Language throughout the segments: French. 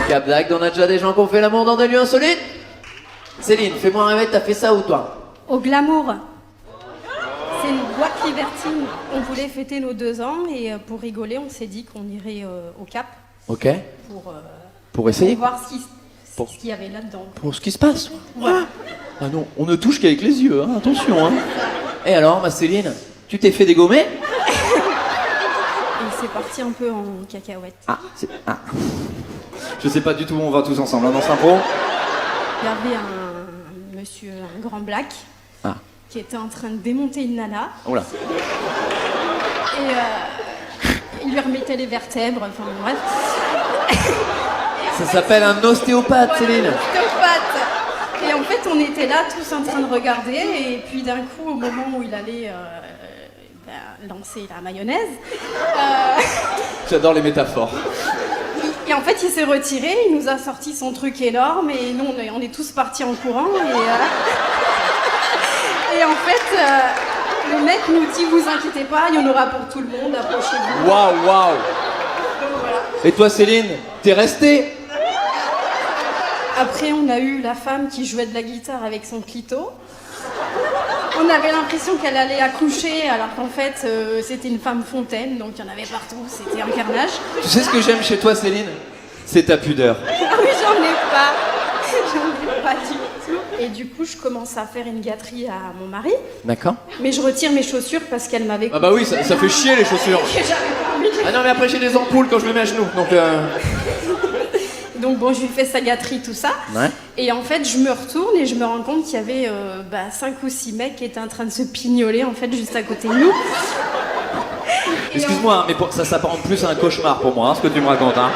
Cap d'Agde, on a déjà des gens qui ont fait l'amour dans des lieux insolites. Céline, fais-moi rêver, t'as fait ça où toi? Au Glamour. C'est une boîte libertine. On voulait fêter nos 2 ans et pour rigoler, on s'est dit qu'on irait au Cap. Ok. Pour essayer. Pour voir ce qu'il y avait là-dedans. Pour ce qui se passe. Voilà. Ah non, on ne touche qu'avec les yeux, hein, attention. Hein. Et alors, ma Céline, tu t'es fait dégommer? Et c'est parti un peu en cacahuète. Je sais pas du tout où on va tous ensemble, hein, dans Saint-Pro. Il y avait un monsieur, un grand black, qui était en train de démonter une nana. Oula. Et il lui remettait les vertèbres, enfin bref. Ça s'appelle un ostéopathe, Céline. Ostéopathe. Et en fait, on était là tous en train de regarder, et puis d'un coup, au moment où il allait lancer la mayonnaise, J'adore les métaphores. et en fait, il s'est retiré, il nous a sorti son truc énorme, et nous, on est tous partis en courant, et en fait, le mec nous dit, vous inquiétez pas, il y en aura pour tout le monde, approchez-vous. Waouh. Donc voilà. Et toi, Céline, t'es restée? Après, on a eu la femme qui jouait de la guitare avec son clito. On avait l'impression qu'elle allait accoucher, alors qu'en fait, c'était une femme fontaine, donc il y en avait partout, c'était un carnage. Tu sais ce que j'aime chez toi, Céline? C'est ta pudeur. Ah oui, j'en ai pas du tout. Et du coup, je commence à faire une gâterie à mon mari, D'accord. mais je retire mes chaussures parce qu'elle m'avait... Ah bah oui, ça fait chier les chaussures. Que j'avais pas envie. Ah non, mais après j'ai des ampoules quand je me mets à genoux, donc Donc bon, je lui fais sa gâterie, tout ça. Ouais. Et en fait, je me retourne et je me rends compte qu'il y avait 5 ou 6 mecs qui étaient en train de se pignoler, en fait, juste à côté de nous. Excuse-moi, hein, mais ça s'apparente plus à un cauchemar pour moi, hein, ce que tu me racontes. Hein.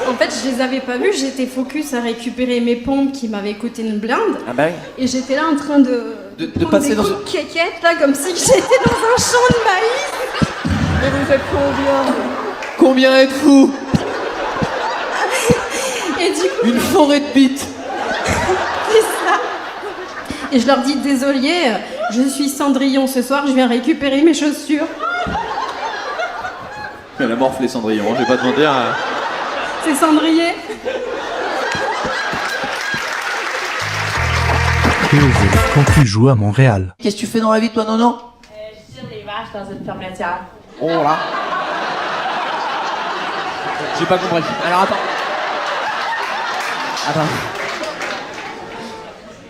En fait, je les avais pas vus, j'étais focus à récupérer mes pompes qui m'avaient coûté une blinde. Ah bah oui. Et j'étais là en train de prendre passer des dans coups de quéquette, là, comme si j'étais dans un champ de maïs. Mais vous faites combien? Combien êtes-vous? Et du coup, Une forêt de bites. c'est ça. Et je leur dis, désolé, je suis Cendrillon ce soir, je viens récupérer mes chaussures. Elle a morflé Cendrillon, je vais pas te mentir. C'est Cendrier. Quand tu joues à Montréal. Qu'est-ce que tu fais dans la vie, toi, Nono? Je tire les vaches dans une ferme laitière. Oh là. J'ai pas compris. Alors attends.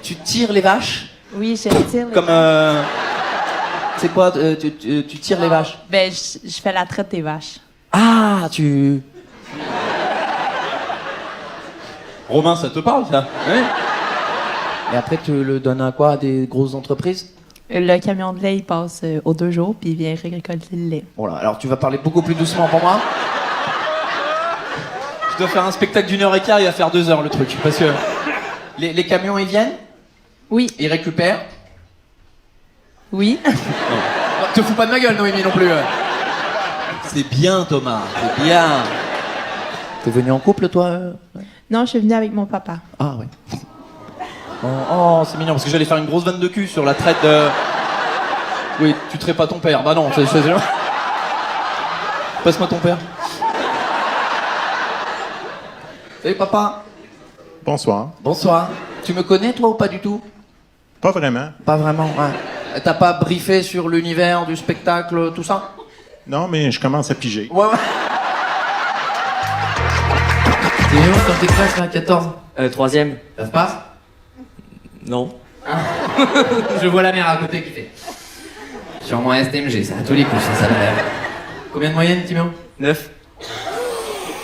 Tu tires les vaches? Oui, je tire les Comme vaches. C'est quoi, tu tires les vaches? Ben, je fais la traite des vaches. Ah, tu... Romain, ça te parle, ça? Ouais. Et après, tu le donnes à quoi? À des grosses entreprises? Le camion de lait, il passe aux 2 jours, puis il vient récolter le lait. Voilà, alors tu vas parler beaucoup plus doucement pour moi. Je dois faire un spectacle d'1h15, il va faire 2 heures le truc. Parce que les camions, ils viennent, Oui, ils récupèrent. oui. Non, te fous pas de ma gueule, Noémie, non plus. C'est bien, Thomas, c'est bien. T'es venu en couple, toi? Non, je suis venue avec mon papa. Ah, ouais. Oh, c'est mignon, parce que j'allais faire une grosse vanne de cul sur la traite de... Oui, tu traites pas ton père. Bah non, c'est... Passe-moi ton père. Salut, papa. Bonsoir. Bonsoir. Tu me connais, toi, ou pas du tout? Pas vraiment. Pas vraiment, ouais. T'as pas briefé sur l'univers du spectacle, tout ça? Non, mais je commence à piger. Ouais. T'es où dans tes classes, là, 14? 3e. Ça se passe? Non. Je vois la mère à côté qui fait. Sûrement STMG, ça, à tous les coups, ça va. Combien de moyenne, Timéo? 9.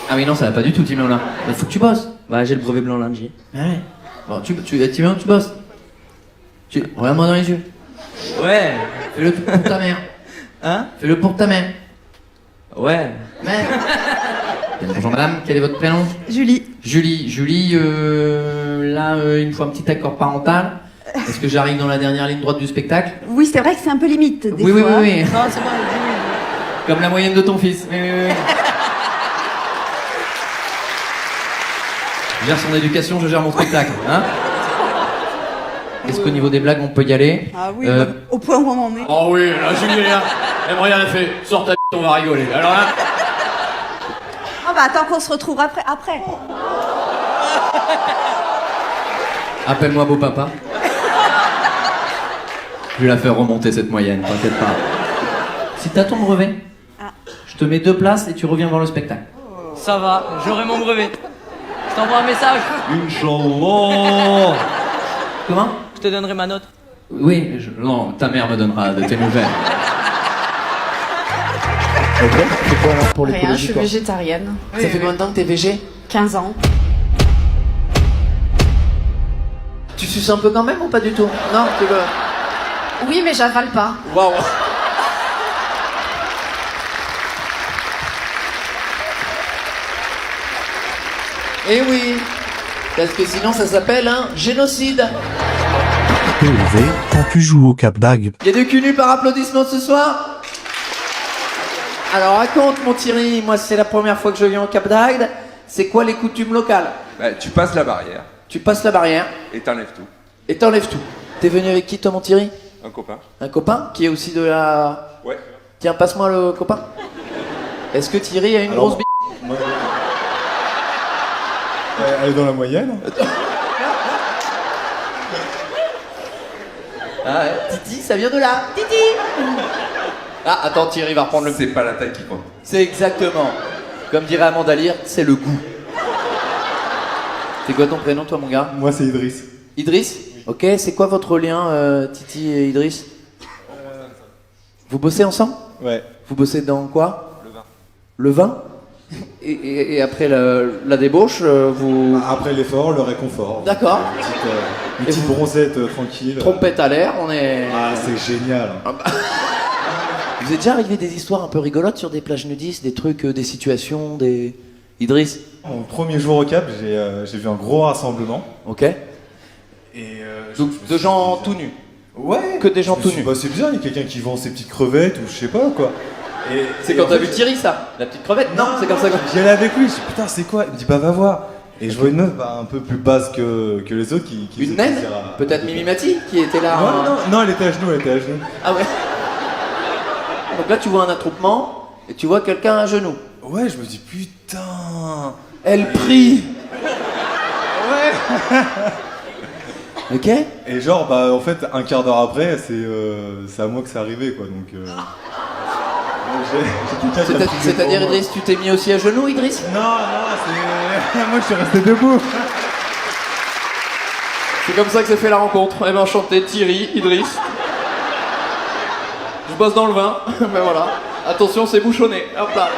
Ah oui, non, ça va pas du tout, Timéo, là. Il faut que tu bosses. Bah, j'ai le brevet blanc lundi. Ah ouais. Bon, Timéo, tu bosses. Regarde-moi dans les yeux. Ouais. Fais-le pour ta mère. Hein? Fais-le pour ta mère. Ouais. Mère. Bonjour madame, quel est votre prénom? Julie. Julie, là, il me faut un petit accord parental. Est-ce que j'arrive dans la dernière ligne droite du spectacle? Oui, c'est vrai que c'est un peu limite, des Oui. fois. Oui. Non, c'est bon. Comme la moyenne de ton fils. Oui. Je gère son éducation, je gère mon spectacle. Hein? Est-ce qu'au niveau des blagues, on peut y aller? Ah oui, au point où on en est. Oh oui, là, Julie, elle me regarde, elle fait « Sors ta on va rigoler ». Alors là... Ah bah attends qu'on se retrouve après. Appelle-moi beau papa. Je vais la faire remonter cette moyenne, t'inquiète pas. Si t'as ton brevet, je te mets 2 places et tu reviens voir le spectacle. Ça va, j'aurai mon brevet. Je t'envoie un message. Inch'Allah. Comment? Je te donnerai ma note. Oui, non, ta mère me donnera de tes nouvelles. Ok, c'est quoi alors pour Rien, je l'écologie suis toi? végétarienne. Ça fait combien de temps que t'es végé? 15 ans. Tu suces un peu quand même ou pas du tout? Non, tu veux... Oui, mais j'avale pas. Waouh. Eh oui, parce que sinon ça s'appelle un génocide. POV, quand tu joues au Cap d'Agde. Il y a du cul nu par applaudissement ce soir? Alors raconte mon Thierry, moi c'est la première fois que je viens au Cap d'Agde. C'est quoi les coutumes locales? Bah, tu passes la barrière Tu passes la barrière et t'enlèves tout. et t'enlèves tout. T'es venu avec qui toi mon Thierry? Un copain. Un copain qui est aussi de la... Ouais. Tiens, passe-moi le copain. Est-ce que Thierry a une grosse bite? Elle est dans la moyenne. Ah ouais. Titi, ça vient de là. Titi. Ah, attends, Thierry va reprendre le... C'est pas la taille qui compte. C'est exactement. Comme dirait Amanda Lear, c'est le goût. C'est quoi ton prénom, toi, mon gars? Moi, c'est Idriss. Idriss? Ok, c'est quoi votre lien, Titi et Idriss? Vous bossez ensemble? Ouais. Vous bossez dans quoi? Le vin. Le vin? Et après la débauche, vous... Après l'effort, le réconfort. D'accord. Une petite bronzette tranquille. Trompette à l'air, on est... Ah, c'est génial. Vous êtes déjà arrivé des histoires un peu rigolotes sur des plages nudistes, des trucs, des situations, des... Idriss? Mon premier jour au Cap, j'ai vu un gros rassemblement. Ok. Et Donc, je me de suis gens dit, tout nus? Ouais. Que des gens Je me tout suis dit, nus? bah, c'est bizarre, il y a quelqu'un qui vend ses petites crevettes ou je sais pas quoi. C'est quand t'as vu Thierry, ça? La petite crevette? Non, c'est comme ça que... J'y allais avec lui, je dis putain, c'est quoi? Il me dit bah va voir. Et je vois une meuf un peu plus basse que les autres qui Une faisait naine? plaisir à- Peut-être Mimi Mati qui était là? Non, elle était à genoux, Ah ouais. Donc là, tu vois un attroupement et tu vois quelqu'un à genoux. Ouais, je me dis putain. Elle prie. Ouais. Ok. Et genre, bah en fait, un quart d'heure après, c'est à moi que c'est arrivé quoi, donc... j'ai quelqu'un qui a pris des C'est-à-dire, pauvres. Idriss, tu t'es mis aussi à genoux, Idriss? Non, c'est... moi je suis resté debout. C'est comme ça que s'est fait la rencontre. Eh ben, enchanté, Thierry, Idriss. Je bosse dans le vin. Ben voilà. Attention, c'est bouchonné. Hop là.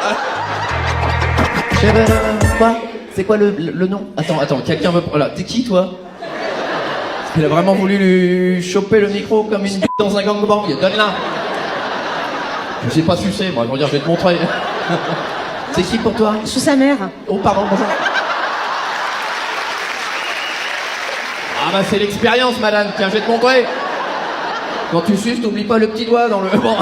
Quoi? C'est quoi le nom? Attends, quelqu'un veut... Voilà, t'es qui, toi? Il a vraiment voulu lui choper le micro comme une bite dans un gangbang. Donne-la. Je sais pas sucer, moi. Je vais te montrer. C'est qui pour toi? Je suis sa mère. Oh, pardon, bonjour. Ah bah c'est l'expérience, madame. Tiens, je vais te montrer. Quand tu suces, t'oublies pas le petit doigt dans le... Bon.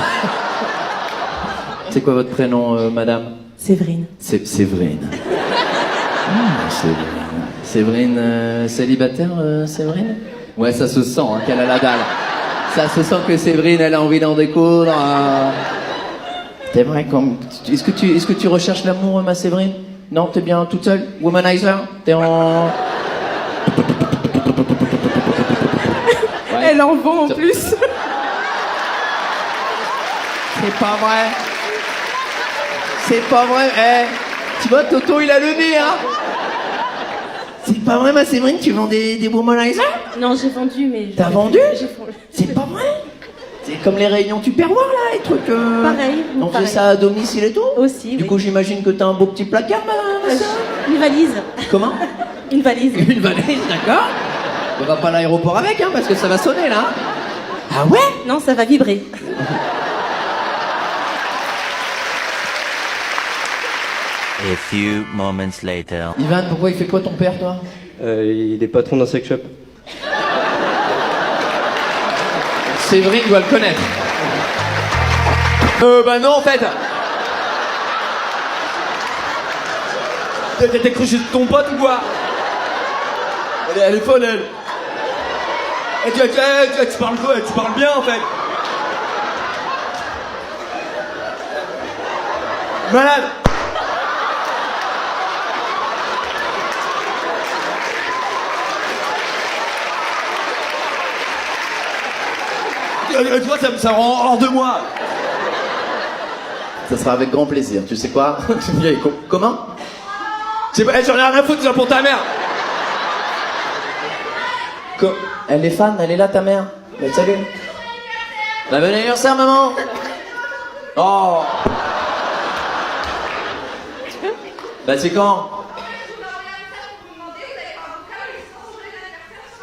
C'est quoi votre prénom, madame? Séverine. C'est Séverine. Séverine. Séverine, célibataire, Séverine? Ouais, ça se sent hein, qu'elle a la dalle. Ça se sent que Séverine, elle a envie d'en découdre. T'es vrai comme... Est-ce que tu recherches l'amour, ma Séverine? Non, t'es bien toute seule? Womanizer? T'es en... Ouais. Elle en vend en plus. C'est pas vrai. C'est pas vrai. Eh, tu vois, Toto, il a le nez, hein. C'est pas vrai, ma Séverine, tu vends des womanizers? Non, j'ai vendu, mais... T'as vendu? J'ai vendu. C'est pas vrai. C'est comme les réunions tupperware, là, les trucs... Pareil, On fait pareil. ça à domicile et tout? Aussi, Du oui. coup, j'imagine que t'as un beau petit placard, ma sœur. Une valise. Comment? Une valise. Une valise, d'accord. On va pas à l'aéroport avec, hein, parce que ça va sonner, là. Ah ouais? Non, ça va vibrer. A few moments later. Ivan, pourquoi il fait quoi ton père, toi? Il est patron d'un sex shop. Séverine doit le connaître. Bah non, en fait. T'as cru chez ton pote ou quoi? Elle est folle, elle. Et tu parles quoi? Tu parles bien, en fait. Malade. tu vois, ça me rend hors de moi. Ça sera avec grand plaisir. Tu sais quoi? Comment? J'en ai rien à foutre, c'est pour ta mère. Elle est fan, elle est là ta mère. Bah, salut. Bah, bon anniversaire maman. Oh. Bah c'est quand?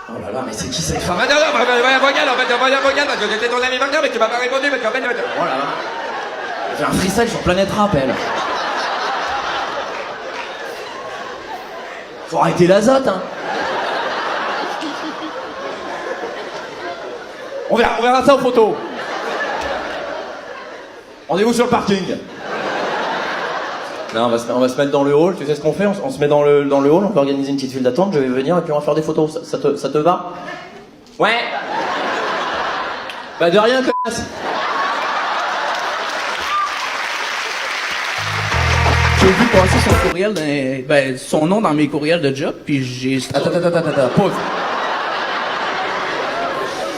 Oh là là, mais c'est qui cette femme? Regarde, parce que j'étais ton anniversaire, mais tu m'as pas répondu, parce qu'en fait... Oh là là. Elle fait un freestyle sur Planète Rap, elle. Faut arrêter l'azote, hein. On verra ça en photo. Rendez-vous sur le parking. Non, on va se mettre dans le hall. Tu sais ce qu'on fait? On se met dans le hall, on va organiser une petite file d'attente, je vais venir et puis on va faire des photos. Ça te va? Ouais. Bah de rien, connasse. J'ai vu passer son courriel, son nom dans mes courriels de job, puis j'ai... Attends, pause.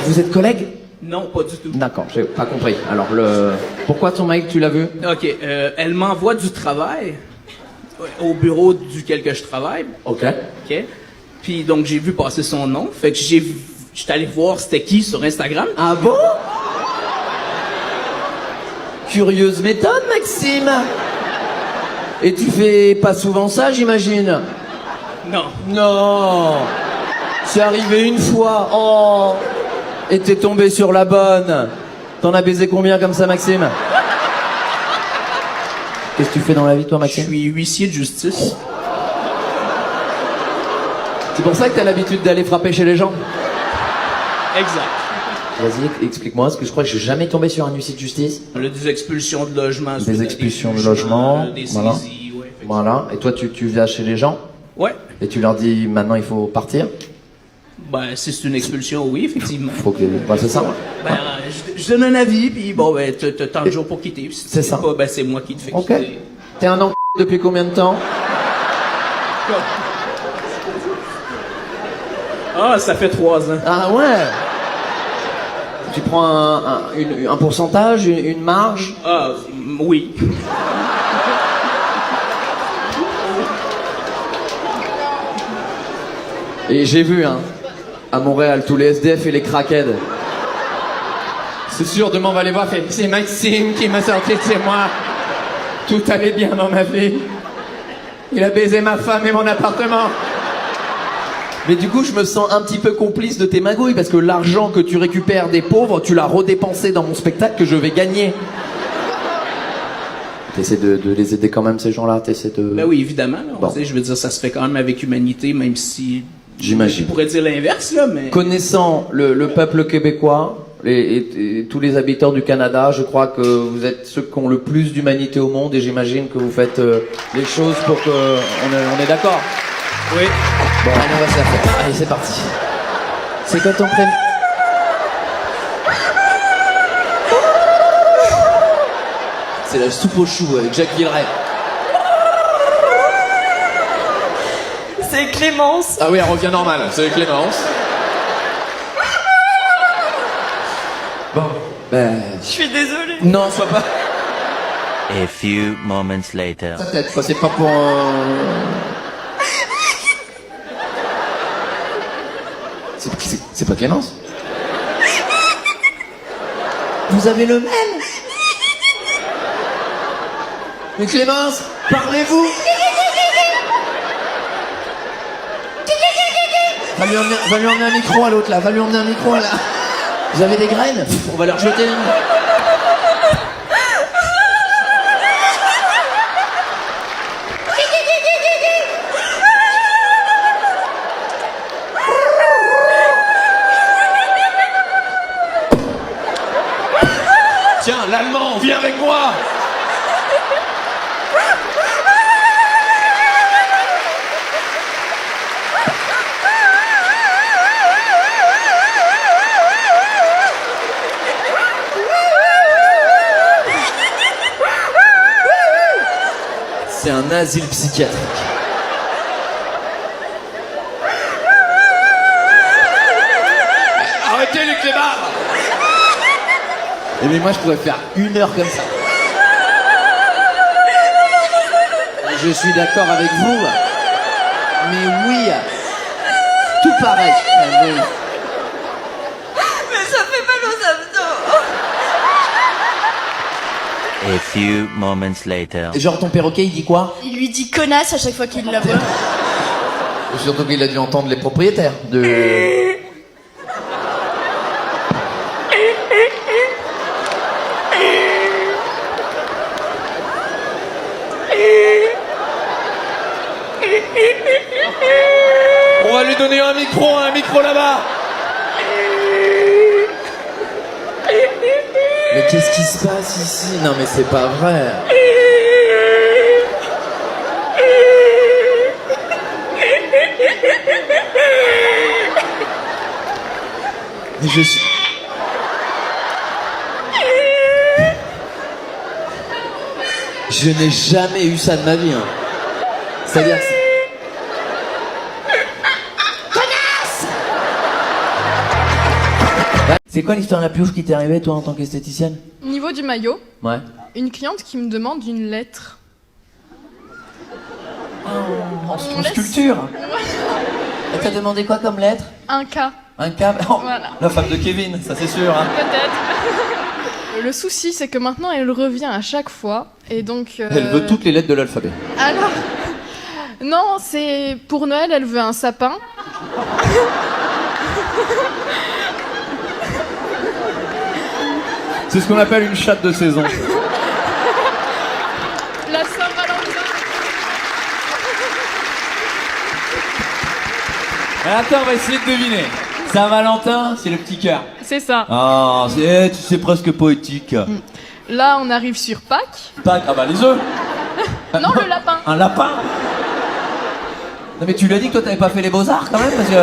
Vous êtes collègues? Non, pas du tout. D'accord, j'ai pas compris. Alors, pourquoi ton mec, tu l'as vu? OK, elle m'envoie du travail au bureau duquel que je travaille. Ok. OK? Puis donc, j'ai vu passer son nom. Fait que j'étais allé voir c'était qui sur Instagram. Ah bon? Curieuse méthode, Maxime. Et tu fais pas souvent ça, j'imagine? Non. Non. C'est arrivé une fois. Oh. Et t'es tombé sur la bonne. T'en as baisé combien comme ça, Maxime? Qu'est-ce que tu fais dans la vie, toi, Je Maxime? suis huissier de justice. C'est pour ça que t'as l'habitude d'aller frapper chez les gens? Exact. Vas-y, explique-moi, parce que je crois que je suis jamais tombé sur un huissier de justice. On a des expulsions de logement. Des expulsions de logement, Des voilà. saisies, ouais, effectivement. Voilà. Et toi, tu vas chez les gens? Ouais. Et tu leur dis, maintenant, il faut partir? Ben, si c'est une expulsion, oui, effectivement. Faut que... Bah, c'est ça. Ben, je donne un avis, puis bon, ben, t'as tant de jours pour quitter. Puis si C'est tu ça. sais pas, ben, c'est moi qui te fais Ok. quitter. T'es un an depuis combien de temps? Ah, ça fait 3 ans. Ah ouais. Tu prends un pourcentage, une marge? Ah, oui. Et j'ai vu, hein, à Montréal, tous les SDF et les crackheads. C'est sûr, demain on va les voir, fait, c'est Maxime qui m'a sorti de chez moi. Tout allait bien dans ma vie. Il a baisé ma femme et mon appartement. Mais du coup, je me sens un petit peu complice de tes magouilles, parce que l'argent que tu récupères des pauvres, tu l'as redépensé dans mon spectacle que je vais gagner. T'essaies de les aider quand même, ces gens-là, t'essaies de... Ben oui, évidemment. Là, Bon. tu sais, je veux dire, ça se fait quand même avec humanité, même si... J'imagine. Je pourrais dire l'inverse, là, mais... Connaissant le peuple québécois et tous les habitants du Canada, je crois que vous êtes ceux qui ont le plus d'humanité au monde et j'imagine que vous faites les choses pour que... On est d'accord? Oui. Bon, allez, on va se la faire. Allez, c'est parti. C'est quoi ton prénom? C'est la soupe aux choux avec Jacques Villeray. C'est Clémence. Ah oui, elle revient normale. C'est Clémence. Bon, ben... Je suis désolée. Non, sois pas... A few moments later. Ta tête, quoi, c'est pas pour... C'est pas Clémence. Vous avez le même. Mais Clémence, parlez-vous. Va lui emmener un micro à l'autre là, va lui emmener un micro là. Vous avez des graines? On va leur jeter. Tiens, l'allemand, viens avec moi. C'est un asile psychiatrique. Arrêtez les clébards. mais moi, je pourrais faire 1 heure comme ça. Je suis d'accord avec vous. Mais oui. Tout pareil. Mais ça fait mal aux abdos. A few moments later. Genre, ton perroquet, il dit quoi? Il lui dit connasse à chaque fois qu'il la voit. Surtout qu'il a dû entendre les propriétaires de... On va lui donner un micro là-bas. Mais qu'est-ce qui se passe ici? Non mais c'est pas vrai. Mais je suis... Je n'ai jamais eu ça de ma vie. Hein. C'est-à-dire que... C'est quoi l'histoire la plus ouf qui t'est arrivée, toi, en tant qu'esthéticienne? Au niveau du maillot, Ouais. une cliente qui me demande une lettre. En sculpture. Elle t'a demandé quoi comme lettre? Un K, Un câble. Oh, Voilà. la femme de Kevin, ça c'est sûr. Hein. peut-être. Le souci, c'est que maintenant, elle revient à chaque fois. Et donc... Elle veut toutes les lettres de l'alphabet. Alors... Non, c'est... Pour Noël, elle veut un sapin. C'est ce qu'on appelle une chatte de saison. La Saint-Valentin. Attends, on va essayer de deviner. Saint-Valentin, c'est le petit cœur. C'est ça. Ah, c'est presque poétique. Là, on arrive sur Pâques. Pâques, ah bah les œufs. Non, le lapin. Un lapin. Non mais tu lui as dit que toi t'avais pas fait les beaux-arts quand même parce que...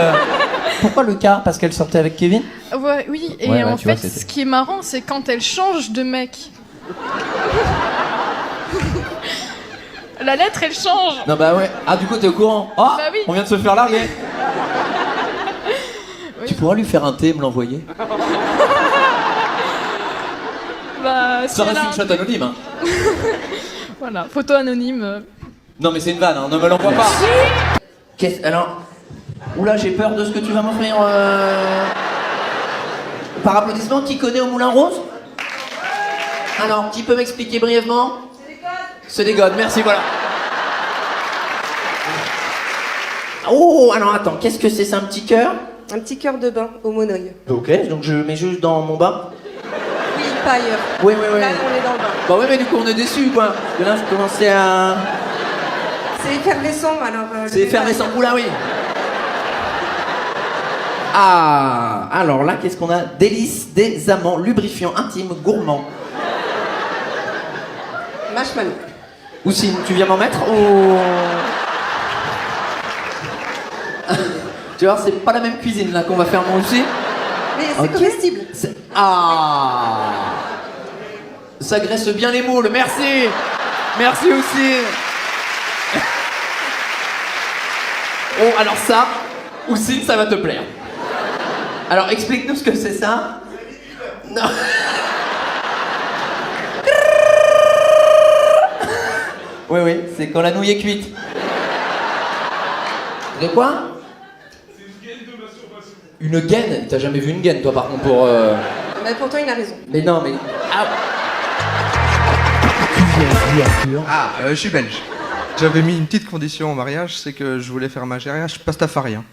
Pourquoi le cas? Parce qu'elle sortait avec Kevin? Ouais, oui, et Ouais, en tu vois, fait, c'était- ce qui est marrant, c'est quand elle change de mec. La lettre, elle change. Non bah ouais. Ah du coup t'es au courant? Oh, Bah oui. on vient de se faire larguer. Tu pourras lui faire un thé et me l'envoyer? Bah, Ça si elle reste a une un- chatte anonyme hein. Voilà, photo anonyme. Non mais c'est une vanne, hein, ne me l'envoie pas. Qu'est-ce... Alors... Oula, j'ai peur de ce que tu vas m'offrir. Par applaudissement, qui connaît au Moulin Rose? Alors, qui peut m'expliquer brièvement? C'est des godes, merci, voilà. Oh, alors attends, qu'est-ce que c'est un petit cœur? Un petit cœur de bain au monoeil. Ok, donc je mets juste dans mon bain. Oui, pas ailleurs. Oui, oui, oui. Là, on est dans le bain. Bah ouais, mais du coup, on est déçus, quoi. Parce que là, je commençais à... C'est effervescent, alors... C'est effervescent, oula, oui. Ah, alors là, qu'est-ce qu'on a? Délices, des amants, lubrifiants, intimes, gourmands. Marshmallow. Oussine, tu viens m'en mettre ou... Tu vois, c'est pas la même cuisine là qu'on va faire moi aussi. Mais c'est Ok. comestible. Ah, ça graisse bien les moules, merci. Merci aussi. Oh, alors ça, Oussine, ça va te plaire. Alors, explique-nous ce que c'est ça. Non. Oui, oui, c'est quand la nouille est cuite. De quoi? Une gaine? T'as jamais vu une gaine, toi, par contre, pour... Mais pourtant, il a raison. Mais non, mais... Ah. Je suis belge. J'avais mis une petite condition au mariage, c'est que je voulais faire un mariage pastafarien.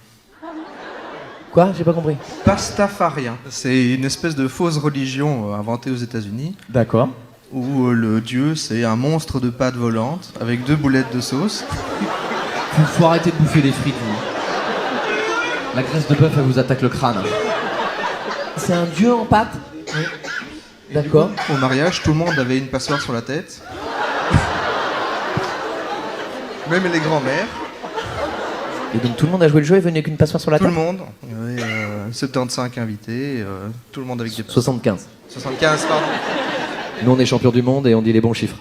Quoi? J'ai pas compris. Pastafarien. C'est une espèce de fausse religion inventée aux États-Unis, D'accord. où le dieu, c'est un monstre de pâte volante avec 2 boulettes de sauce. Faut arrêter de bouffer des frites, vous. La graisse de bœuf, elle vous attaque le crâne. C'est un dieu en pâte? D'accord. Au mariage, tout le monde avait une passoire sur la tête. Même les grands-mères. Et donc tout le monde a joué le jeu et venait avec une passoire sur la Tout tête? le monde. Il y avait 75 invités, tout le monde avec des passoires. 75. 75, pardon. Nous, on est champions du monde et on dit les bons chiffres.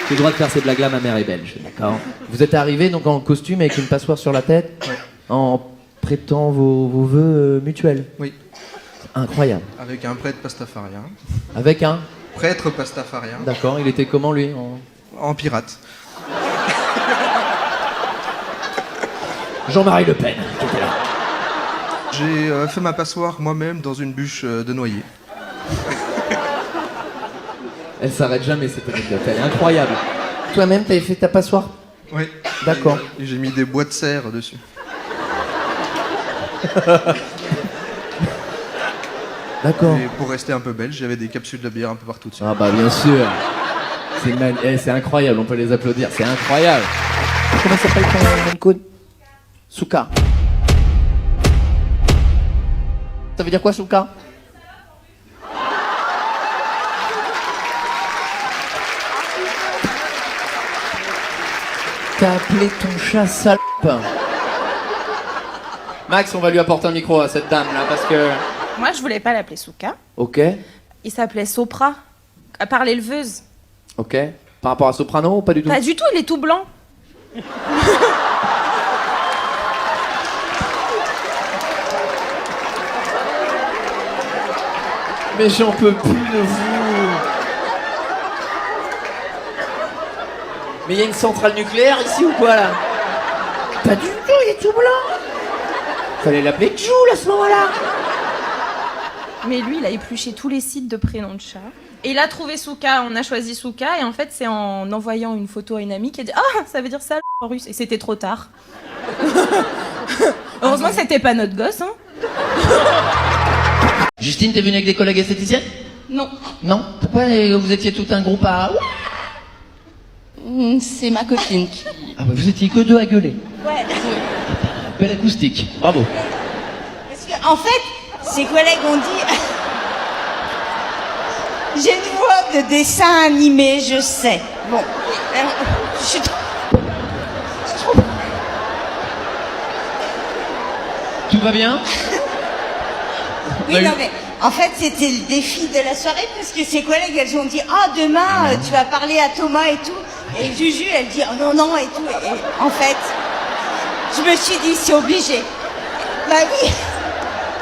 J'ai le droit de faire ces blagues-là, ma mère est belge, d'accord. Vous êtes arrivé donc en costume avec une passoire sur la tête? En prêtant vos vœux mutuels. Oui. Incroyable. Avec un prêtre pastafarien. Avec un Prêtre pastafarien. D'accord, il était comment lui En pirate. Jean-Marie Le Pen, qui était là. J'ai fait ma passoire moi-même dans une bûche de noyer. Elle s'arrête jamais cette anecdote, elle est incroyable. Toi-même, t'avais fait ta passoire? Oui. D'accord. Et j'ai mis des bois de serre dessus. D'accord. Et pour rester un peu belge, j'avais des capsules de bière un peu partout dessus. Ah bah bien sûr. C'est incroyable, on peut les applaudir, c'est incroyable. Comment s'appelle ton code? Souka. Ça veut dire quoi, Souka? T'as appelé ton chat salope. Max, on va lui apporter un micro à cette dame là parce que... Moi, je voulais pas l'appeler Souka. Ok, Il s'appelait Sopra, par l'éleveuse. ok. Par rapport à Soprano ou pas du tout? Pas du tout, il est tout blanc. Mais j'en peux plus de vous. Mais il y a une centrale nucléaire ici ou quoi là? Pas du tout, il est tout blanc. Fallait l'appeler Joule à ce moment-là. Mais lui, il a épluché tous les sites de prénoms de chat. Et il a trouvé Souka, on a choisi Souka, et en fait, c'est en envoyant une photo à une amie qui a dit « Ah, ça veut dire ça en russe !» Et c'était trop tard. Heureusement que c'était pas notre gosse, hein. Justine, t'es venue avec des collègues esthéticiennes? Non. Non? Pourquoi vous étiez tout un groupe à... C'est ma copine qui... Ah bah vous étiez que deux à gueuler. Ouais. Belle acoustique, bravo. Parce que, en fait, ses collègues ont dit... J'ai une voix de dessin animé, je sais. Bon, je suis trop... Tout va bien? Oui, non, mais en fait, c'était le défi de la soirée parce que ses collègues, elles ont dit « Ah, demain, tu vas parler à Thomas et tout. » Et Juju, elle dit « Oh non, non, et tout. » Et en fait, je me suis dit « C'est obligé. » Bah oui,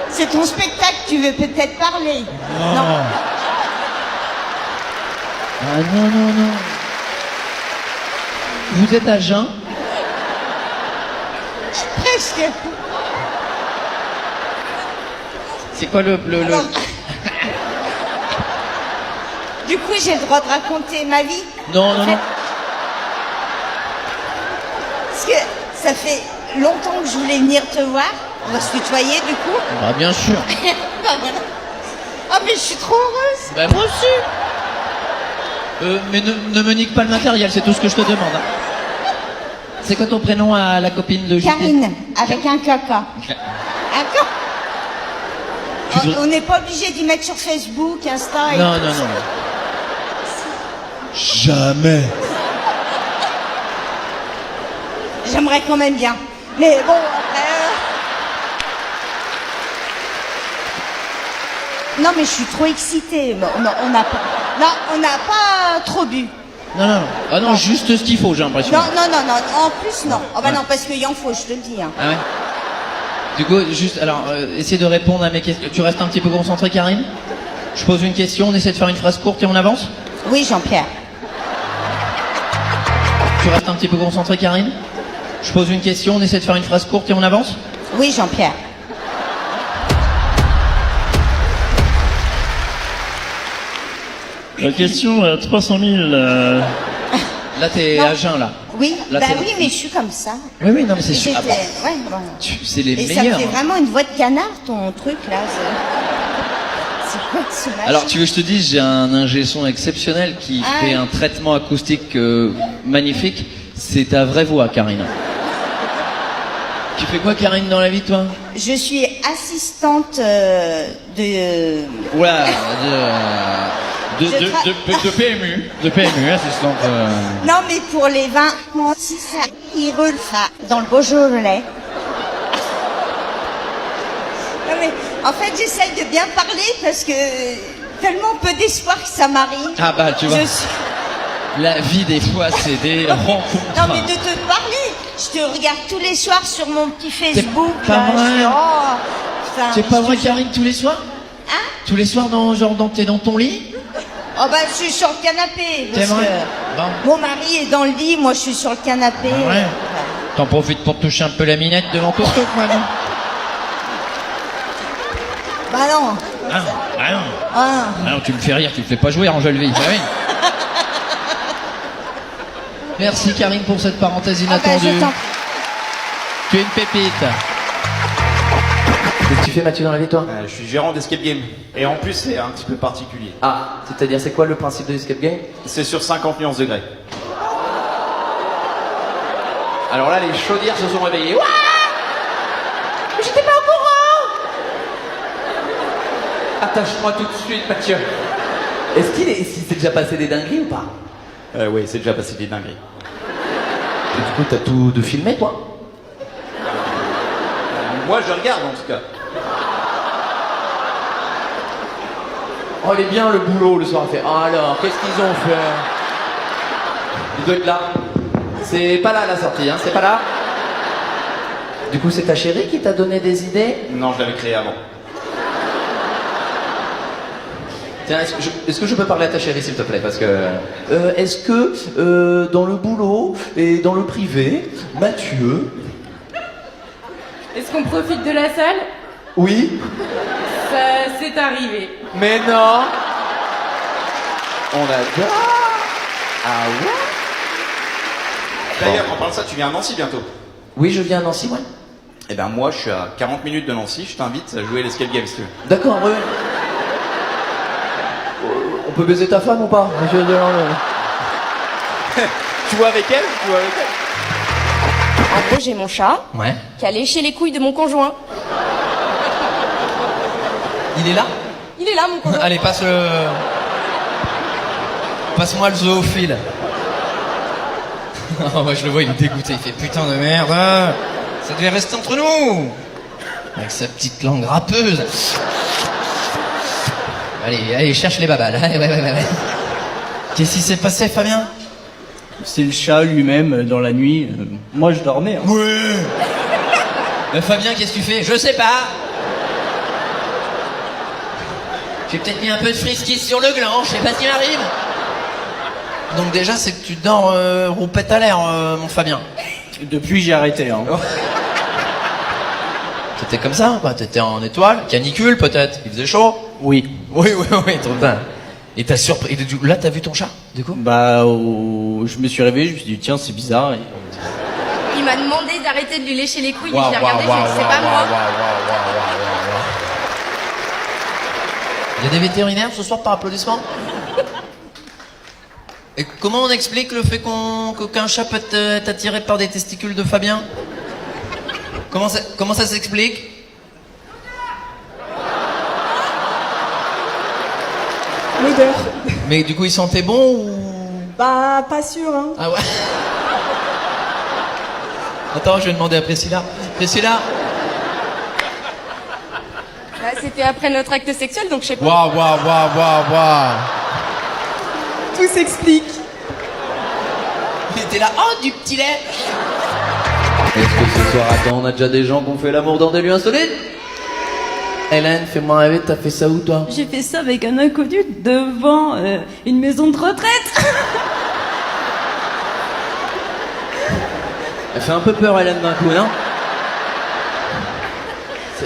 c'est ton spectacle, tu veux peut-être parler. Non. Ah non, non, non. Vous êtes à jeun? Presque. C'est quoi le... Alors, du coup, j'ai le droit de raconter ma vie. Non, non, non. Parce que ça fait longtemps que je voulais venir te voir. On va se tutoyer, du coup. Ah bien sûr. Bah voilà. Ah, mais je suis trop heureuse. Bah moi aussi. Mais ne me nique pas le matériel, c'est tout ce que je te demande. Hein. C'est quoi ton prénom à la copine de Justine? Karine, avec un caca. D'accord. On n'est pas obligé d'y mettre sur Facebook, Insta et Non, tout non, ça. non. Jamais. J'aimerais quand même bien. Mais bon, après... Non, mais je suis trop excitée. Bon, on n'a pas trop bu. Non, non, non. Ah non, juste ce qu'il faut, j'ai l'impression. Non, non, non, non. En plus, non. Oh bah non, parce qu'il en faut, je te le dis. Hein. Ah ouais? Du coup, juste, alors, essaie de répondre à mes questions. Tu restes un petit peu concentré, Karine? Je pose une question, on essaie de faire une phrase courte et on avance? Oui, Jean-Pierre. Tu restes un petit peu concentré, Karine? Je pose une question, on essaie de faire une phrase courte et on avance? Oui, Jean-Pierre. La question à 300 000. Là, t'es Non. à jeun, là. Oui, Là, bah t'es- oui, mais je suis comme ça. Oui, oui, non, mais c'est sûr. J'étais- Ah bah, ouais, bon. c'est les Et ça me meilleurs. fait hein. vraiment une voix de canard, ton truc, là. C'est quoi ce machin? Alors, tu veux que je te dise, j'ai un ingé son exceptionnel qui Ah fait ouais. un traitement acoustique magnifique. C'est ta vraie voix, Karine. Tu fais quoi, Karine, dans la vie, toi? Je suis assistante de... Oula, De PMU. De PMU, assistante. Non, mais pour les vins, si ça irule, ça, dans le Beaujolais. Non, mais en fait, j'essaye de bien parler parce que tellement peu d'espoir que ça m'arrive. Ah bah, tu vois. Je suis... La vie, des fois, c'est des rencontres. Non, mais de te parler. Je te regarde tous les soirs sur mon petit Facebook. pas là. vrai. Je dis, oh, putain, C'est pas je vrai, te- Karine, tous les soirs? Hein? Tous les soirs, t'es dans ton lit? Oh bah je suis sur le canapé. C'est Parce vrai. que Bon. mon mari est dans le lit, moi je suis sur le canapé. Ah ouais. T'en profites pour te toucher un peu la minette devant ton truc, moi, non? Bah non. Ah non, ah non. Ah. Ah non, tu me fais rire, tu me fais pas jouer, Angèle Vie. Bah oui. Merci, Karine, pour cette parenthèse Ah bah, inattendue. je t'en prie. Tu es une pépite. Qu'est-ce que tu fais, Mathieu, dans la vie, toi? Je suis gérant d'escape game. Et en plus, c'est un petit peu particulier. Ah, c'est-à-dire, c'est quoi le principe de l'escape game? C'est sur 50 nuances degrés. Alors là, les chaudières se sont réveillées. Ouah, J'étais pas au courant. attache-moi tout de suite, Mathieu. Est-ce qu'il s'est déjà passé des dingueries ou pas? Oui, c'est déjà passé des dingueries. Et du coup, t'as tout de filmé, toi? Moi, je regarde en tout cas. Oh, il est bien le boulot le soir. Fait. Ah, alors, qu'est-ce qu'ils ont fait? Il doit être là. C'est pas là la sortie, hein, c'est pas là. Du coup, c'est ta chérie qui t'a donné des idées? Non, je l'avais créé avant. Tiens, est-ce que je peux parler à ta chérie, s'il te plaît? Parce que... est-ce que, dans le boulot et dans le privé, Mathieu... Est-ce qu'on profite de la salle? Oui? Ça, c'est arrivé. Mais non! On adore! Ah ouais? D'ailleurs, en parlant de ça, tu viens à Nancy bientôt. Oui, je viens à Nancy, ouais. Eh ben moi, je suis à 40 minutes de Nancy, je t'invite à jouer à l'escape game si tu veux. D'accord, oui. On peut baiser ta femme ou pas, monsieur Delange? Tu vois avec elle? Tu vois avec elle? En gros, j'ai mon chat Ouais. qui a léché les couilles de mon conjoint. Il est là? Il est là, mon conjoint. Allez, passe-moi le zoophile. Oh, moi, je le vois, il est dégoûté. Il fait putain de merde. Ça devait rester entre nous. Avec sa petite langue râpeuse. Allez, cherche les babales. Ouais. Qu'est-ce qui s'est passé, Fabien? C'est le chat lui-même dans la nuit. Moi, je dormais. Hein. Ouais. Fabien, qu'est-ce que tu fais? Je sais pas. J'ai peut-être mis un peu de frisky sur le gland, je sais pas ce qui m'arrive. Donc déjà, c'est que tu dors roupette à l'air, mon Fabien. Depuis, j'ai arrêté. Hein. T'étais comme ça, quoi? T'étais en étoile, canicule peut-être. Il faisait chaud? Oui. Oui, trop bien. Et t'as surpris. Et là, t'as vu ton chat, du coup? Bah, je me suis réveillé, je me suis dit, tiens, c'est bizarre. Et... Il m'a demandé d'arrêter de lui lécher les couilles, et je l'ai regardé, j'ai dit, c'est pas moi. Il y a des vétérinaires ce soir par applaudissement? Et comment on explique le fait qu'un chat peut être attiré par des testicules de Fabien? Comment ça s'explique? L'odeur. Mais du coup, il sentait bon ou... Bah, pas sûr, hein. Ah ouais. Attends, je vais demander à Priscilla. Priscilla? Bah, c'était après notre acte sexuel, donc je sais pas. Waouh. Tout s'explique. Il était là, oh, du petit lait. Est-ce que ce soir, attends, on a déjà des gens qui ont fait l'amour dans des lieux insolites? Hélène, fais-moi rêver, t'as fait ça où, toi? J'ai fait ça avec un inconnu devant une maison de retraite. Elle fait un peu peur, Hélène, d'un coup, non?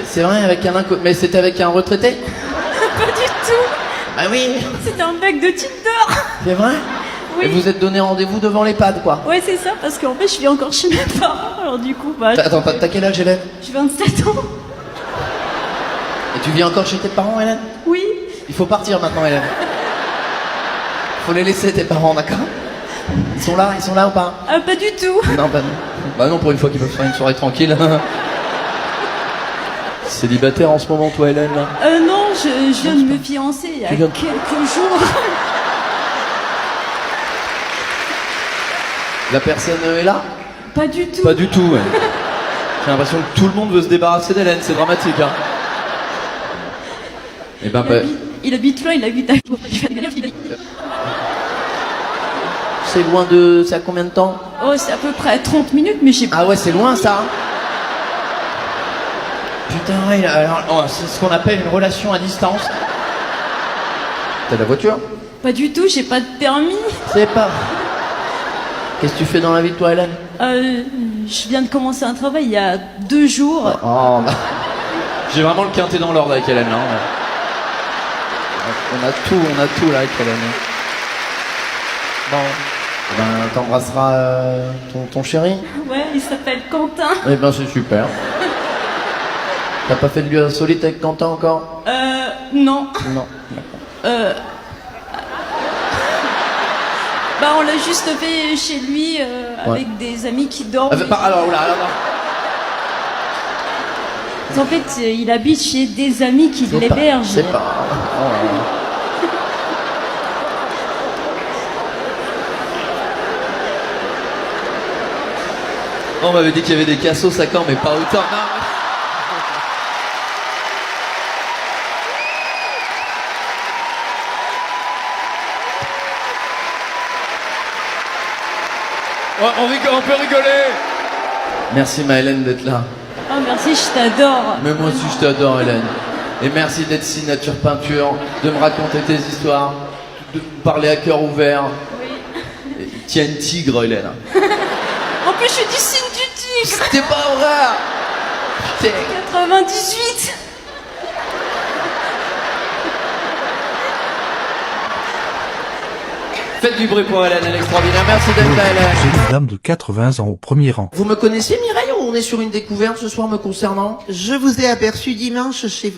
C'est vrai, avec un inconnu. Mais c'était avec un retraité? Pas du tout. Ah oui. C'était un mec de Tinder. C'est vrai? Oui. Et vous êtes donné rendez-vous devant l'EHPAD, quoi? Ouais, c'est ça, parce qu'en fait, je vis encore chez mes parents, alors du coup, bah... Attends, t'as quel âge, Hélène? J'ai 27 ans. Et tu vis encore chez tes parents, Hélène? Oui. Il faut partir maintenant, Hélène. Faut les laisser, tes parents, d'accord? Ils sont là ou pas? Ah, pas du tout. Non, bah non. Bah non, pour une fois qu'ils peuvent faire une soirée tranquille. Célibataire en ce moment, toi, Hélène, là? Non, je viens de me fiancer il y a quelques jours. La personne est là? Pas du tout. Pas du tout, ouais. J'ai l'impression que tout le monde veut se débarrasser d'Hélène, c'est dramatique, hein. Eh ben, Il habite loin, il habite à... c'est loin de... C'est à combien de temps? Oh, c'est à peu près 30 minutes, mais j'ai pas... Ah ouais, c'est loin ça. Putain, ouais, alors, c'est ce qu'on appelle une relation à distance. T'as la voiture? Pas du tout, j'ai pas de permis. C'est pas... Qu'est-ce que tu fais dans la vie, toi, Hélène? Je viens de commencer un travail il y a 2 jours. Oh, bah... J'ai vraiment le quintet dans l'ordre avec Hélène, là. On a tout là avec Hélène. Bon, ben t'embrasseras ton chéri? Ouais, il s'appelle Quentin. Eh ben c'est super. T'as pas fait de lieu insolite avec Quentin encore? Non. Non. Bah, on l'a juste fait chez lui, avec des amis qui dorment. Alors, là. En fait, il habite chez des amis qui l'hébergent. C'est pas... Oh là là. On m'avait dit qu'il y avait des cassos à Caen, mais pas autant. Non. On peut rigoler. Merci Maëlène d'être là. Oh, merci, je t'adore. Mais moi aussi je t'adore Hélène. Et merci d'être si nature peinture, de me raconter tes histoires, de me parler à cœur ouvert. Oui. Tiens une tigre Hélène. En plus, je suis du signe du tigre. C'était pas vrai. Putain. 98. Faites du bruit pour Hélène, elle est extraordinaire. Merci d'être là Hélène. J'ai une dame de 80 ans au premier rang. Vous me connaissez Mireille ou on est sur une découverte ce soir me concernant? Je vous ai aperçu dimanche chez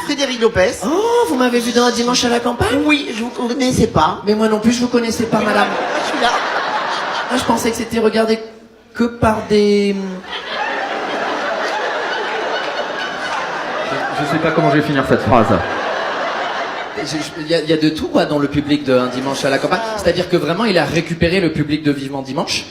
Frédéric Lopez. Oh, vous m'avez vu dans un dimanche à la campagne? Oui, je vous connaissais pas. Mais moi non plus, je vous connaissais pas, madame. Je suis là. Ah, je pensais que c'était regardé que par des... Je sais pas comment je vais finir cette phrase. Il y a de tout quoi dans le public d'un dimanche à la campagne. C'est-à-dire que vraiment il a récupéré le public de Vivement Dimanche.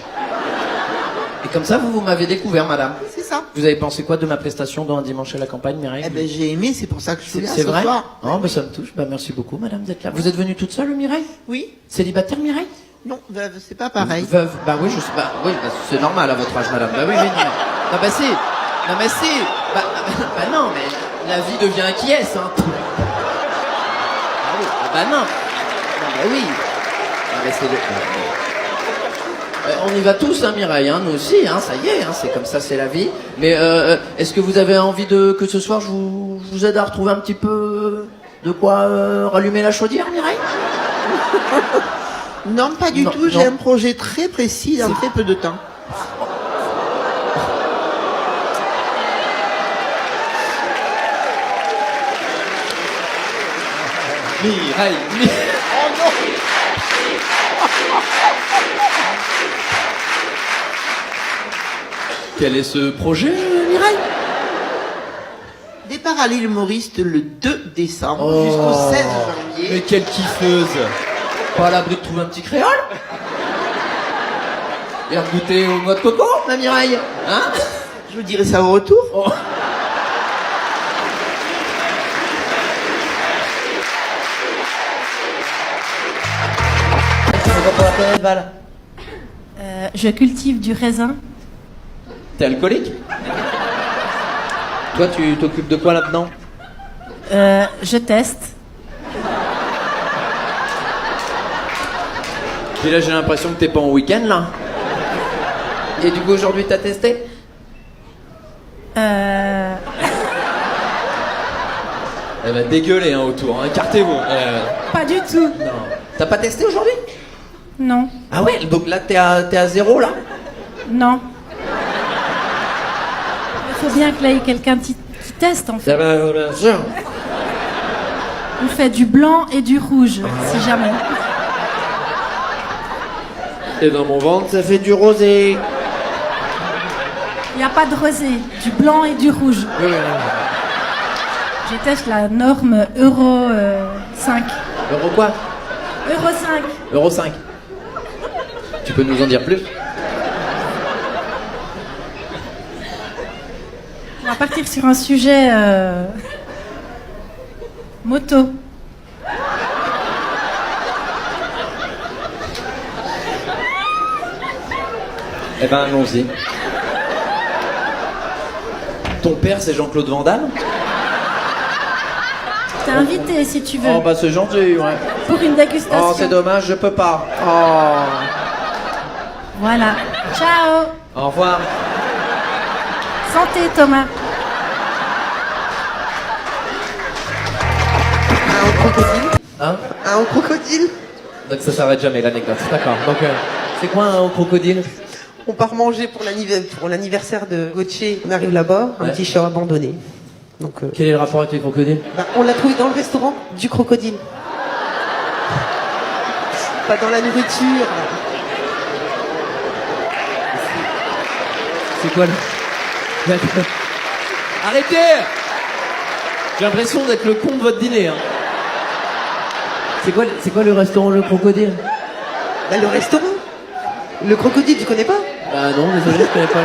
Et comme ça vous m'avez découvert madame. C'est ça. Vous avez pensé quoi de ma prestation dans un dimanche à la campagne Mireille? Eh ben j'ai aimé, c'est pour ça que je suis là C'est ce vrai? soir. Oh bah ça me touche. Bah merci beaucoup madame d'être là. Vous êtes venue toute seule Mireille? Oui. Célibataire Mireille? Non, veuve, c'est pas pareil. Veuve, bah oui je sais pas. Oui, bah, c'est normal à votre âge madame. Bah oui génial. Non bah si. Non mais si. Bah non mais la vie devient acquiesce hein. Ah bah non. Non bah oui. Ah, bah, c'est on y va tous hein Mireille, hein, nous aussi, hein, ça y est, hein, c'est comme ça, c'est la vie. Mais est-ce que vous avez envie que ce soir je vous aide à retrouver un petit peu de quoi rallumer la chaudière Mireille? Non, pas du tout, j'ai un projet très précis dans très peu de temps. Mireille. Oh non. Quel est ce projet, Mireille? Départ à l'île Maurice le 2 décembre Oh. jusqu'au 16 janvier. Mais quelle kiffeuse. Pas à l'abri de trouver un petit créole? Et goûter aux noix de coco, ma Mireille? Hein? Je vous dirai ça au retour. Oh. Je cultive du raisin. T'es alcoolique? Toi, tu t'occupes de quoi là-dedans? Je teste. Puis là, j'ai l'impression que t'es pas en week-end, là. Et du coup, aujourd'hui, t'as testé? Elle va dégueuler hein, autour, hein. Écartez-vous. Pas du tout. Non. T'as pas testé aujourd'hui? Non. Ah ouais, donc là, t'es à zéro, là? Non. Il faut bien qu'il y ait quelqu'un qui teste, en fait. Ah bah, bien sûr. On fait du blanc et du rouge, si jamais. Et dans mon ventre, ça fait du rosé. Il n'y a pas de rosé, du blanc et du rouge. Je teste la norme Euro 5. Euro quoi? Euro 5. Euro 5. Tu peux nous en dire plus? On va partir sur un sujet moto. Eh ben, allons-y. Ton père, c'est Jean-Claude Van Damme? T'es invité si tu veux. Oh, bah, c'est gentil, ouais. Pour une dégustation. Oh, c'est dommage, je peux pas. Oh. Voilà. Ciao. Au revoir. Santé, Thomas. Un crocodile. Hein? Un crocodile. Donc ça s'arrête jamais, l'anecdote. D'accord. Donc, c'est quoi un crocodile? On part manger pour l'anniversaire de Gauthier. On arrive là-bas, un petit chat abandonné. Donc, quel est le rapport avec les crocodiles? on l'a trouvé dans le restaurant du crocodile. Pas dans la nourriture. C'est quoi le... Arrêtez! J'ai l'impression d'être le con de votre dîner. Hein. C'est quoi le restaurant Le Crocodile? Bah, le restaurant. Le crocodile, tu connais pas? Bah non, désolé, je connais pas.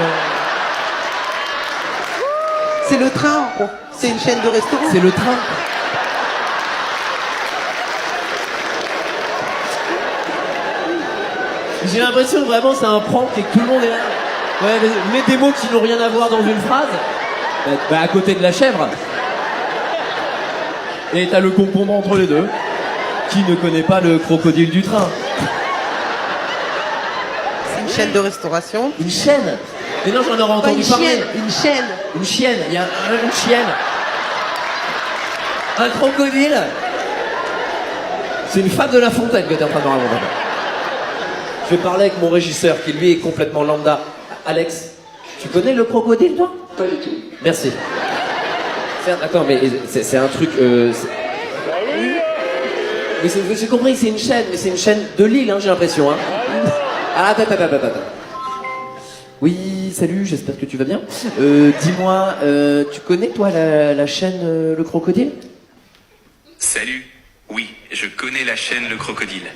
C'est le train. Bon, c'est une chaîne de restaurants. C'est le train. J'ai l'impression que vraiment c'est un prank et que tout le monde est là. Ouais, mets des mots qui n'ont rien à voir dans une phrase. Bah à côté de la chèvre. Et t'as le concombre entre les deux. Qui ne connaît pas le crocodile du train? C'est une chaîne de restauration. Une chaîne? Mais non, j'en aurais entendu parler. Une chienne. Une chienne, il y a une chienne. Un crocodile. C'est une fable de La Fontaine que t'es en train de me raconter. Je vais parler avec mon régisseur qui lui est complètement lambda. Alex, tu connais le crocodile toi? Pas du tout. Merci. Attends, mais c'est un truc... Mais j'ai compris, c'est une chaîne, mais c'est une chaîne de Lille, hein, j'ai l'impression. Hein. Ah, attends. Oui, salut, j'espère que tu vas bien. Dis-moi, tu connais toi la chaîne Le Crocodile? Salut. Oui, je connais la chaîne Le Crocodile.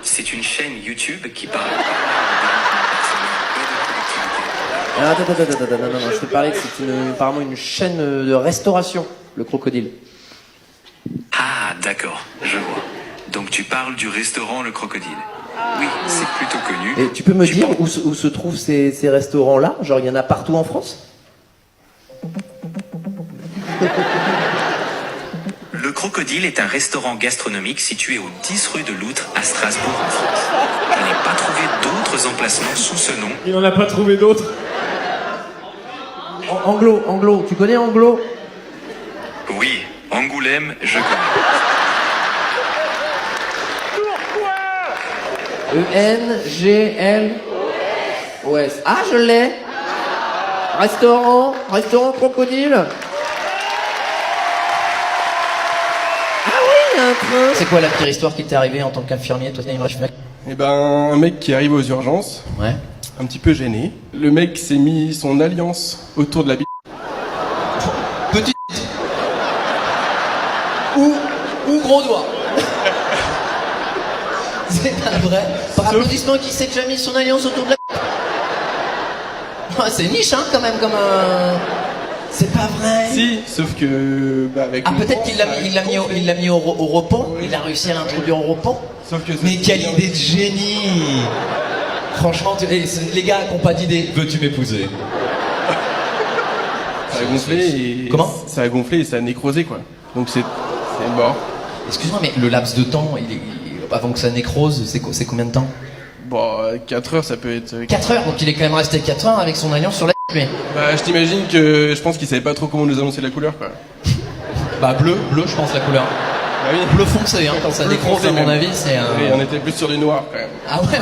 C'est une chaîne YouTube qui parle... Attends, non, je te parlais que c'est apparemment une chaîne de restauration, Le Crocodile. Ah, d'accord, je vois. Donc tu parles du restaurant Le Crocodile. Oui, c'est plutôt connu. Et tu peux me dire où se trouvent ces restaurants-là? Genre, il y en a partout en France? Le Crocodile est un restaurant gastronomique situé au 10 rue de Loutre à Strasbourg en France. Je n'ai pas trouvé d'autres emplacements sous ce nom. Il n'en a pas trouvé d'autres. Anglo, tu connais Anglo? Oui, Angoulême, je connais. E-N-G-L-O-S. Ah, je l'ai. Restaurant Crocodile. Ah oui, il y a un train. C'est quoi la pire histoire qui t'est arrivée en tant qu'infirmier, toi, mec? Eh ben, un mec qui arrive aux urgences. Ouais. Un petit peu gêné. Le mec s'est mis son alliance autour de la bite. Petite. Ou gros doigt. C'est pas vrai. Par applaudissement, qui s'est déjà mis son alliance autour de la... C'est niche, hein, quand même, comme un... C'est pas vrai. Si, sauf que... Bah, avec peut-être qu'il l'a mis au repos. Il a réussi à l'introduire au repos. Sauf que... Mais quelle idée de génie. Franchement, les gars qui n'ont pas d'idée, veux-tu m'épouser? Ça a gonflé et... Comment? Ça a gonflé et ça a nécrosé, quoi. Donc c'est mort. Excuse-moi, mais le laps de temps, avant que ça nécrose, c'est combien de temps? Bon, 4 heures, ça peut être... 4 heures, donc il est quand même resté 4 heures avec son alliance sur la... Bah, je t'imagine que... Je pense qu'il savait pas trop comment nous annoncer la couleur, quoi. Bah, bleu, je pense, la couleur. Bah oui. Bleu foncé, hein, quand ça nécrose, à mon avis, c'est un... Oui, on était plus sur du noir, quand même. Ah ouais.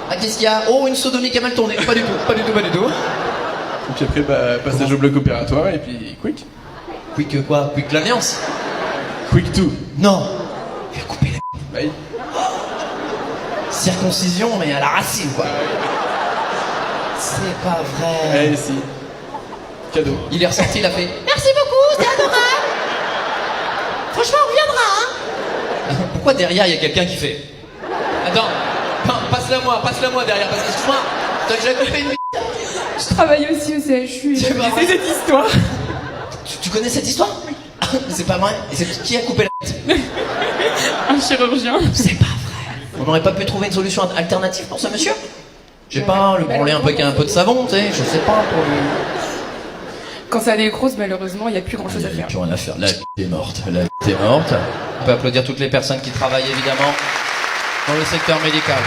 Ah, qu'est-ce qu'il y a? Oh, une sodomie qui a mal tourné. Pas du tout. Et puis après, bah, passage au bloc opératoire, et puis quick. Quick quoi? Quick l'alliance? Quick tout. Non. Il a coupé la... Bah oui. Circoncision, mais à la racine, quoi. C'est pas vrai. Eh si. Cadeau. Il est ressorti, il a fait... Merci beaucoup, c'est adorable. Franchement, on reviendra, hein. Pourquoi derrière, il y a quelqu'un qui fait... Attends, passe-la moi derrière, parce que excuse-moi, t'as déjà coupé une... Je travaille aussi au CHU. C'est pas vrai. C'est cette histoire. Tu connais cette histoire? C'est pas vrai. Et c'est qui a coupé la tête? Un chirurgien. C'est pas vrai. On n'aurait pas pu trouver une solution alternative pour ce monsieur? Je sais pas, lui branler un peu avec un peu de savon, tu sais, je sais pas pour lui. Quand ça nécrose, malheureusement, il n'y a plus grand chose à Il n'y a faire. plus rien à faire. La vie est morte. La vie est morte. On peut applaudir toutes les personnes qui travaillent évidemment dans le secteur médical.